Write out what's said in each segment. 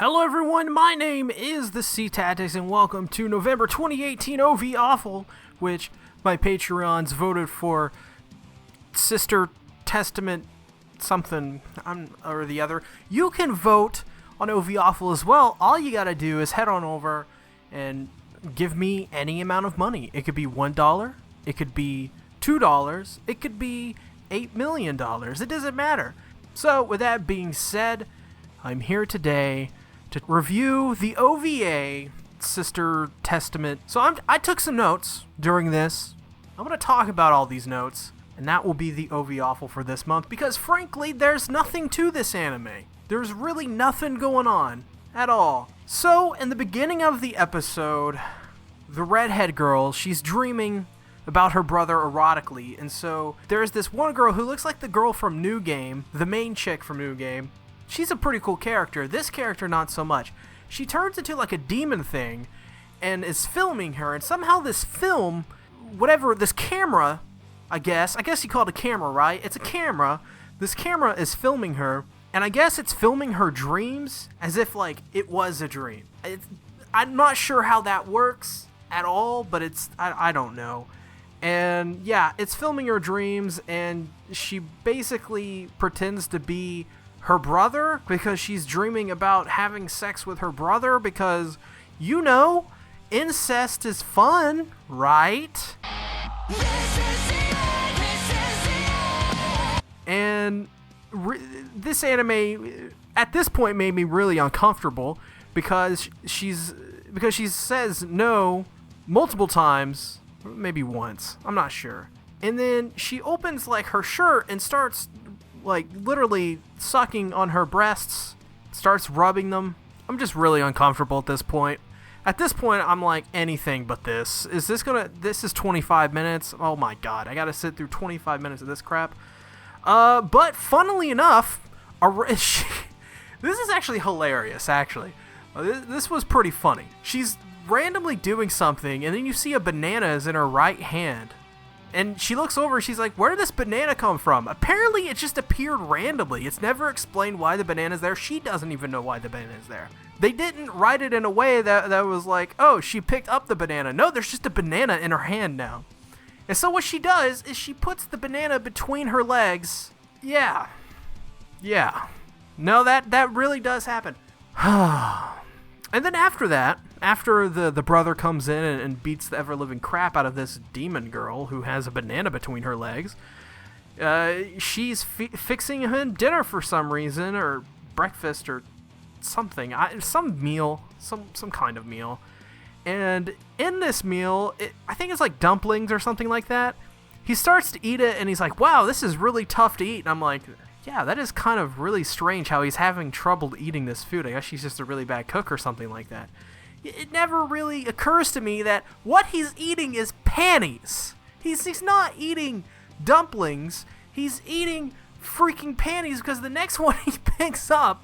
Hello everyone, my name is the SeaTactics and welcome to November 2018 OVAwful, which my Patreons voted for Sister Testament something or the other. You can vote on OVAwful as well. All you gotta do is head on over and give me any amount of money. It could be $1, it could be $2, it could be $8 million. It doesn't matter. So with that being said, I'm here today to review the OVA Sister Testament. So I took some notes during this. I'm going to talk about all these notes, and that will be the OVAwful for this month, because frankly, there's nothing to this anime. There's really nothing going on at all. So, in the beginning of the episode, the redhead girl, she's dreaming about her brother erotically, and so there's this one girl who looks like the girl from New Game, the main chick from New Game. She's a pretty cool character. This character, not so much. She turns into like a demon thing and is filming her, and somehow this film, this camera, I guess you call it a camera, right? It's a camera. This camera is filming her, and I guess it's filming her dreams as if like it was a dream. I'm not sure how that works at all, but I don't know. And yeah, it's filming her dreams, and she basically pretends to be her brother because she's dreaming about having sex with her brother because, you know, incest is fun, right? And this anime at this point made me really uncomfortable because she says no multiple times, maybe once, I'm not sure. And then she opens like her shirt and starts like literally sucking on her breasts, starts rubbing them. I'm just really uncomfortable at this point. At this point, I'm like, anything but this. This is 25 minutes. Oh my god, I gotta sit through 25 minutes of this crap. But funnily enough, this is actually hilarious, actually. This was pretty funny. She's randomly doing something, and then you see a banana is in her right hand. And she looks over, she's like, where did this banana come from? Apparently, it just appeared randomly. It's never explained why the banana's there. She doesn't even know why the banana's there. They didn't write it in a way that was like, oh, she picked up the banana. No, there's just a banana in her hand now. And so what she does is she puts the banana between her legs. Yeah. No, that really does happen. And then after that, after the brother comes in and beats the ever-living crap out of this demon girl who has a banana between her legs, she's fixing him dinner for some reason, or breakfast, or something, some meal, some kind of meal. And in this meal, I think it's like dumplings or something like that. He starts to eat it, and he's like, wow, this is really tough to eat. And I'm like, yeah, that is kind of really strange how he's having trouble eating this food. I guess she's just a really bad cook or something like that. It never really occurs to me that what he's eating is panties. He's not eating dumplings. He's eating freaking panties because the next one he picks up,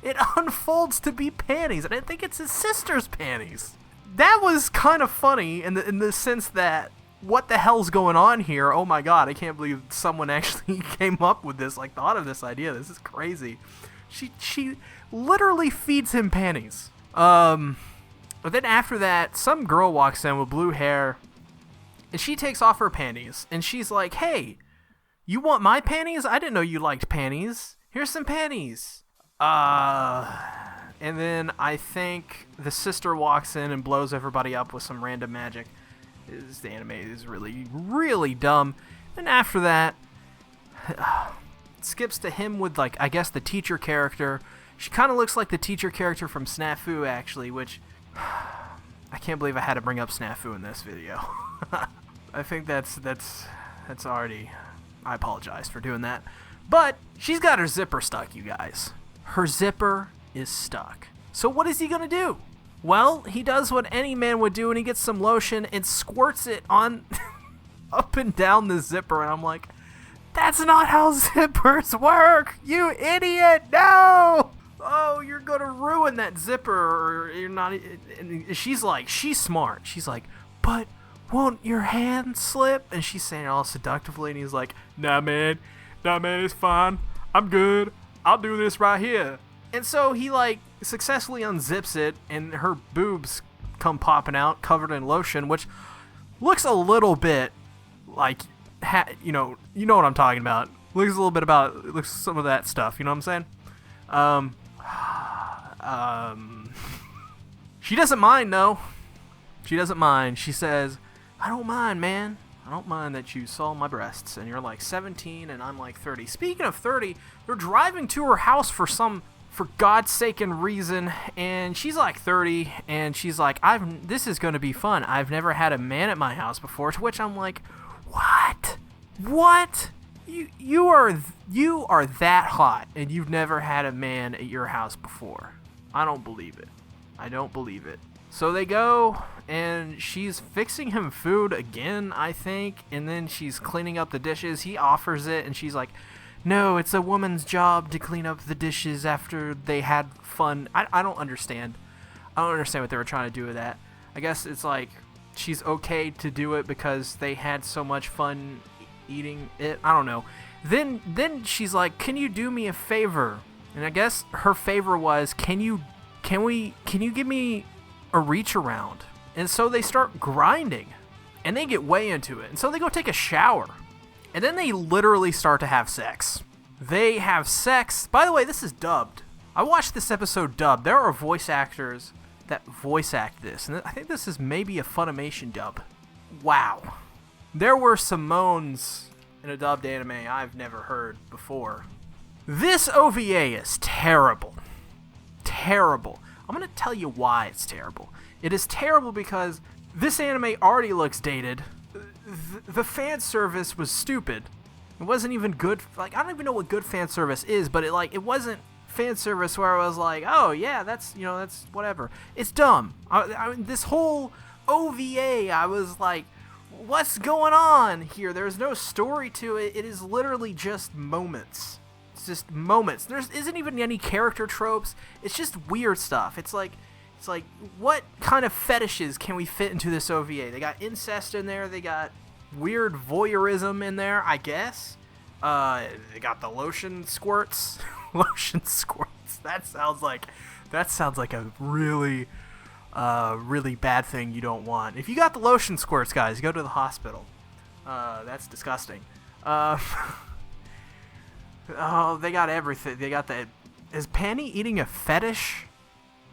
it unfolds to be panties. And I think it's his sister's panties. That was kind of funny in the sense that, what the hell's going on here? Oh my god, I can't believe someone actually came up with this, like thought of this idea. This is crazy. She literally feeds him panties. But then after that, some girl walks in with blue hair, and she takes off her panties, and she's like, hey, you want my panties? I didn't know you liked panties. Here's some panties. And then I think the sister walks in and blows everybody up with some random magic. The anime is really, really dumb. And after that, it skips to him with, like, I guess the teacher character. She kind of looks like the teacher character from Snafu, actually, which I can't believe I had to bring up Snafu in this video. I think that's already, I apologize for doing that. But she's got her zipper stuck, you guys. Her zipper is stuck. So what is he gonna do? Well, he does what any man would do, and he gets some lotion and squirts it on up and down the zipper, and I'm like, that's not how zippers work, you idiot, no! Oh, you're gonna ruin that zipper, or you're not. And she's smart. She's like, but won't your hand slip? And she's saying it all seductively, and he's like, nah, man, it's fine. I'm good. I'll do this right here. And so he, like, successfully unzips it, and her boobs come popping out, covered in lotion, which looks a little bit like, you know what I'm talking about. Looks a little bit looks some of that stuff. You know what I'm saying? She doesn't mind, though. She doesn't mind. She says, I don't mind, man. I don't mind that you saw my breasts, and you're like 17 and I'm like 30. Speaking of 30, they're driving to her house for God's sake and reason, and she's like 30, and she's like, this is going to be fun. I've never had a man at my house before, to which I'm like, what? What? You are that hot, and you've never had a man at your house before. I don't believe it. I don't believe it. So they go, and she's fixing him food again, I think, and then she's cleaning up the dishes. He offers it, and she's like, no, it's a woman's job to clean up the dishes after they had fun. I don't understand. I don't understand what they were trying to do with that. I guess it's like she's okay to do it because they had so much fun eating it. I don't know. Then she's like, can you do me a favor? And I guess her favor was, can you give me a reach around? And so they start grinding, and they get way into it. And so they go take a shower, and then they literally start to have sex. They have sex. By the way, this is dubbed. I watched this episode dubbed. There are voice actors that voice act this, and I think this is maybe a Funimation dub. Wow. There were some moans in a dubbed anime I've never heard before. This OVA is terrible. Terrible. I'm going to tell you why it's terrible. It is terrible because this anime already looks dated. The fan service was stupid. It wasn't even good. Like, I don't even know what good fan service is, but it wasn't fan service where I was like, oh yeah, that's whatever. It's dumb. This whole OVA, I was like, what's going on here? There's no story to it. It is literally just moments. It's just moments. There isn't even any character tropes. It's just weird stuff. It's like, what kind of fetishes can we fit into this OVA? They got incest in there. They got weird voyeurism in there, I guess. They got the lotion squirts. Lotion squirts. That sounds like a really, really bad thing you don't want. If you got the lotion squirts, guys, go to the hospital. That's disgusting. Oh, they got everything. They got the... Is panty eating a fetish?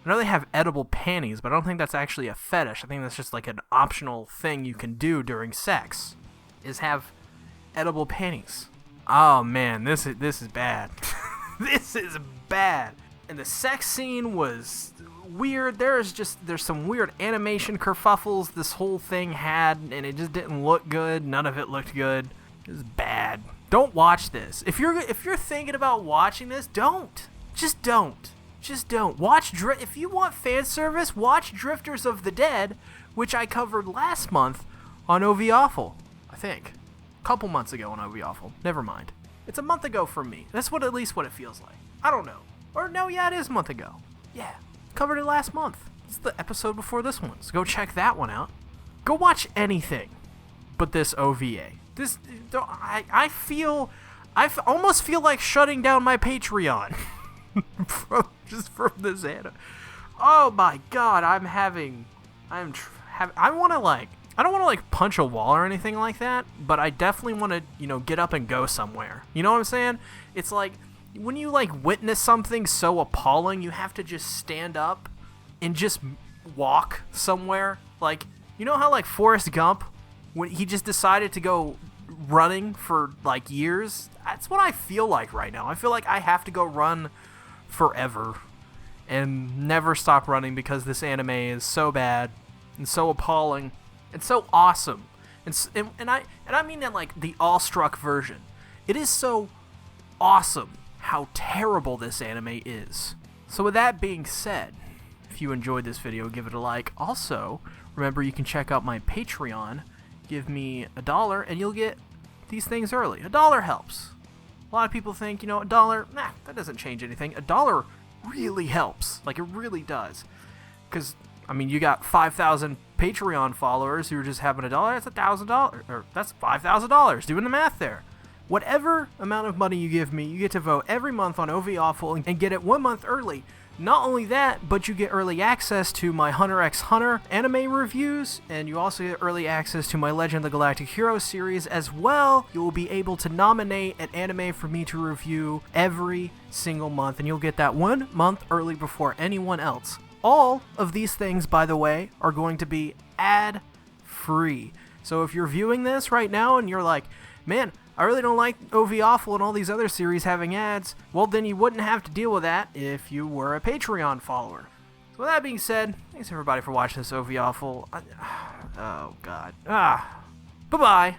I know they have edible panties, but I don't think that's actually a fetish. I think that's just like an optional thing you can do during sex, is have edible panties. Oh man, this is bad. This is bad. And the sex scene was weird. There's some weird animation kerfuffles this whole thing had, and it just didn't look good. None of it looked good. It was bad. Don't watch this. If you're thinking about watching this, don't. Just don't. Just don't. If you want fan service, watch Drifters of the Dead, which I covered last month on OVAwful, I think. A couple months ago on OVAwful. Never mind. It's a month ago for me. That's at least what it feels like. I don't know. Or no, yeah, it is a month ago. Yeah. Covered it last month. It's the episode before this one. So go check that one out. Go watch anything but this OVA. I almost feel like shutting down my Patreon from this anime. Oh my god, I want to I don't want to punch a wall or anything like that, but I definitely want to, get up and go somewhere. You know what I'm saying? It's like when you witness something so appalling, you have to just stand up and just walk somewhere. You know how Forrest Gump, when he just decided to go running for years? That's what I feel like right now. I feel like I have to go run forever and never stop running because this anime is so bad and so appalling and so awesome. And I mean that the awestruck version. It is so awesome how terrible this anime is. So with that being said, if you enjoyed this video, give it a like. Also, remember you can check out my Patreon. Give me $1 and you'll get these things early. $1 helps. A lot of people think, $1, that doesn't change anything. $1 really helps. It really does. Because, you got 5,000 Patreon followers who are just having $1. That's $1,000. Or that's $5,000. Doing the math there. Whatever amount of money you give me, you get to vote every month on OVAwful and get it 1 month early. Not only that, but you get early access to my Hunter x Hunter anime reviews, and you also get early access to my Legend of the Galactic Heroes series as well. You will be able to nominate an anime for me to review every single month, and you'll get that 1 month early before anyone else. All of these things, by the way, are going to be ad-free. So if you're viewing this right now and you're like, man, I really don't like OVAwful and all these other series having ads, well, then you wouldn't have to deal with that if you were a Patreon follower. So with that being said, thanks everybody for watching this OVAwful. Oh, God. Bye-bye.